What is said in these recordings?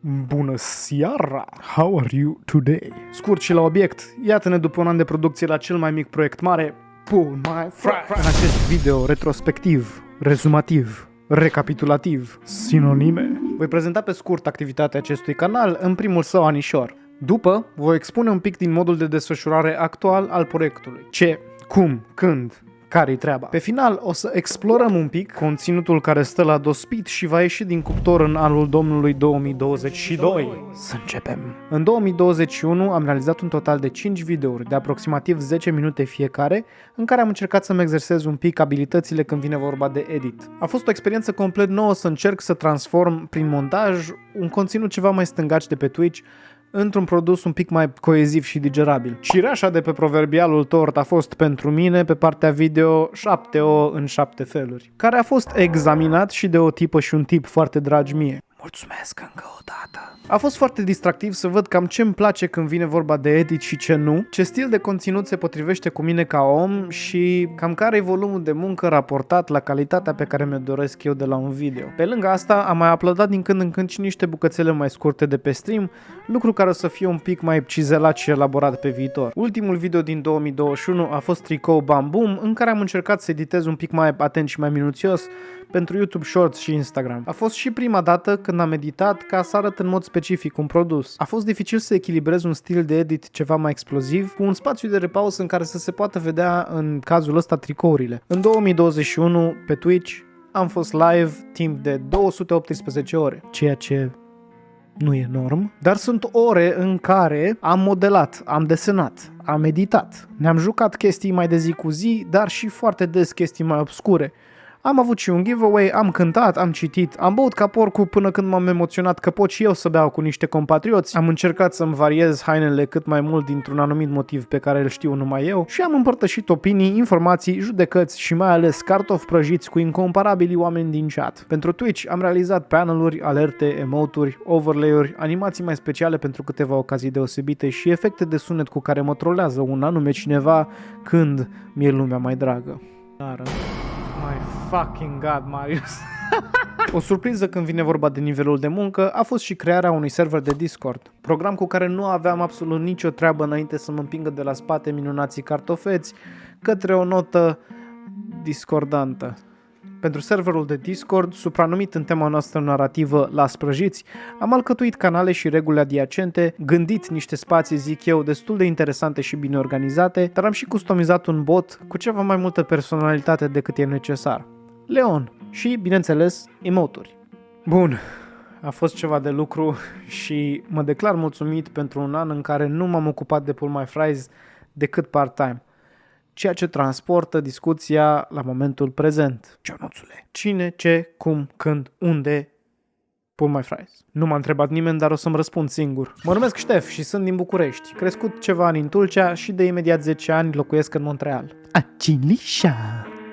Bună seara! How are you today? Scurt și la obiect, iată-ne după un an de producție la cel mai mic proiect mare, Pull My Fries. În acest video retrospectiv, rezumativ, recapitulativ, sinonime, voi prezenta pe scurt activitatea acestui canal în primul său anișor. După, voi expune un pic din modul de desfășurare actual al proiectului. Ce, cum, când, care-i treaba. Pe final o să explorăm un pic conținutul care stă la dospit și va ieși din cuptor în anul domnului 2022. Să începem! În 2021 am realizat un total de 5 videouri de aproximativ 10 minute fiecare, în care am încercat să-mi exersez un pic abilitățile când vine vorba de edit. A fost o experiență complet nouă să încerc să transform prin montaj un conținut ceva mai stângaci de pe Twitch într-un produs un pic mai coeziv și digerabil. Cireașa de pe proverbialul tort a fost pentru mine, pe partea video, 7O în 7 feluri, care a fost examinat și de o tipă și un tip foarte dragi mie. Mulțumesc încă o dată. A fost foarte distractiv să văd cam ce îmi place când vine vorba de edit și ce nu, ce stil de conținut se potrivește cu mine ca om și cam care e volumul de muncă raportat la calitatea pe care mi-o doresc eu de la un video. Pe lângă asta am mai uploadat din când în când și niște bucățele mai scurte de pe stream, lucru care o să fie un pic mai cizelat și elaborat pe viitor. Ultimul video din 2021 a fost Tricou Bam Boom, în care am încercat să editez un pic mai atent și mai minuțios pentru YouTube Shorts și Instagram. A fost și prima dată când am editat ca să arăt în mod specific un produs. A fost dificil să echilibrez un stil de edit ceva mai exploziv cu un spațiu de repaus în care să se poată vedea în cazul ăsta tricourile. În 2021 pe Twitch am fost live timp de 218 ore, ceea ce nu e norm, dar sunt ore în care am modelat, am desenat, am editat, ne-am jucat chestii mai de zi cu zi, dar și foarte des chestii mai obscure. Am avut și un giveaway, am cântat, am citit, am băut ca porcul până când m-am emoționat că pot și eu să beau cu niște compatrioți, am încercat să-mi variez hainele cât mai mult dintr-un anumit motiv pe care îl știu numai eu și am împărtășit opinii, informații, judecăți și mai ales cartofi prăjiți cu incomparabili oameni din chat. Pentru Twitch am realizat paneluri, alerte, emoturi, overlay-uri, animații mai speciale pentru câteva ocazii deosebite și efecte de sunet cu care mă trolează un anume cineva când mi-e lumea mai dragă. My fucking god, Marius. O surpriză când vine vorba de nivelul de muncă a fost și crearea unui server de Discord, program cu care nu aveam absolut nicio treabă înainte să mă împingă de la spate minunații cartofeți către o notă discordantă. Pentru serverul de Discord, supranumit în tema noastră narrativă La Sprăjiți, am alcătuit canale și reguli adiacente, gândit niște spații, zic eu, destul de interesante și bine organizate, dar am și customizat un bot cu ceva mai multă personalitate decât e necesar. Leon și, bineînțeles, emoturi. Bun, a fost ceva de lucru și mă declar mulțumit pentru un an în care nu m-am ocupat de Pull My Fries decât part-time, ceea ce transportă discuția la momentul prezent. Ionuțule, cine, ce, cum, când, unde, Pull My Fries? Nu m-a întrebat nimeni, dar o să-mi răspund singur. Mă numesc Ștef și sunt din București, crescut ceva ani în Tulcea și de imediat 10 ani locuiesc în Montreal. Acinișa!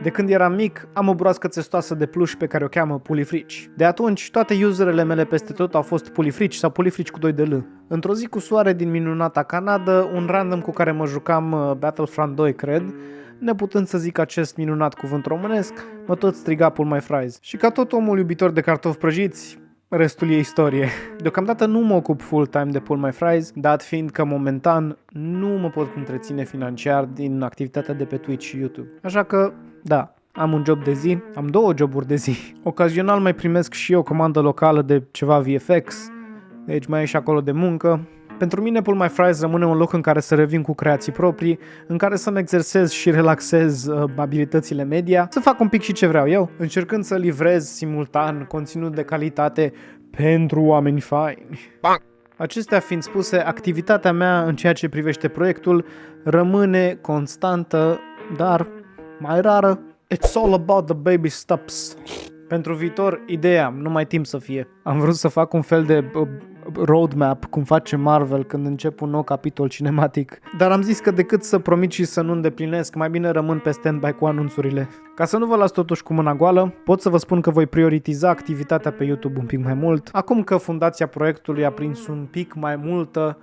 De când eram mic, am o broască țestoasă de pluș pe care o cheamă Pulifrici. De atunci, toate userele mele peste tot au fost Pulifrici sau Pulifrici cu 2 de L. Într-o zi cu soare din minunata Canadă, un random cu care mă jucam Battlefront 2, cred, neputând să zic acest minunat cuvânt românesc, mă tot striga Pull My Fries. Și ca tot omul iubitor de cartofi prăjiți, restul e istorie. Deocamdată nu mă ocup full-time de Pull My Fries, dat fiind că momentan nu mă pot întreține financiar din activitatea de pe Twitch și YouTube. Așa că, da, am un job de zi, am 2 joburi de zi. Ocazional mai primesc și eu comandă locală de ceva VFX, deci mai e și acolo de muncă. Pentru mine Pull My Fries rămâne un loc în care să revin cu creații proprii, în care să-mi exersez și relaxez abilitățile media, să fac un pic și ce vreau eu, încercând să livrez simultan conținut de calitate pentru oameni faini. Acestea fiind spuse, activitatea mea în ceea ce privește proiectul rămâne constantă, dar mai rară. It's all about the baby steps. Pentru viitor, ideea, nu mai timp să fie. Am vrut să fac un fel de roadmap, cum face Marvel când încep un nou capitol cinematic, dar am zis că decât să promit și să nu îndeplinesc, mai bine rămân pe stand-by cu anunțurile. Ca să nu vă las totuși cu mâna goală, pot să vă spun că voi prioritiza activitatea pe YouTube un pic mai mult, acum că fundația proiectului a prins un pic mai multă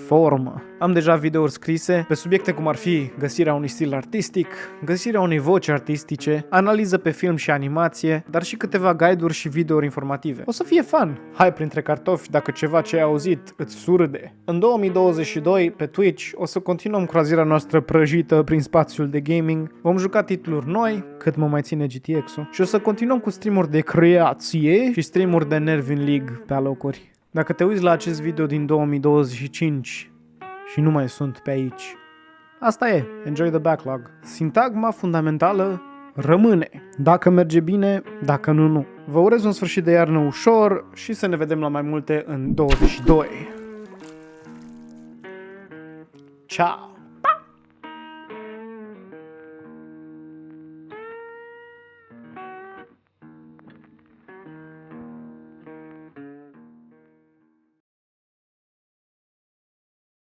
formă. Am deja videouri scrise pe subiecte cum ar fi găsirea unui stil artistic, găsirea unei voci artistice, analiză pe film și animație, dar și câteva guide-uri și videouri informative. O să fie fun! Hai printre cartofi dacă ceva ce ai auzit îți surâde. În 2022, pe Twitch, o să continuăm croazirea noastră prăjită prin spațiul de gaming, vom juca titluri noi, cât mă mai ține GTX-ul, și o să continuăm cu streamuri de creație și streamuri de Nervin League pe alocuri. Dacă te uiți la acest video din 2025 și nu mai sunt pe aici, asta e, enjoy the backlog. Sintagma fundamentală rămâne. Dacă merge bine, dacă nu, nu. Vă urez un sfârșit de iarnă ușor și să ne vedem la mai multe în 22. Ciao!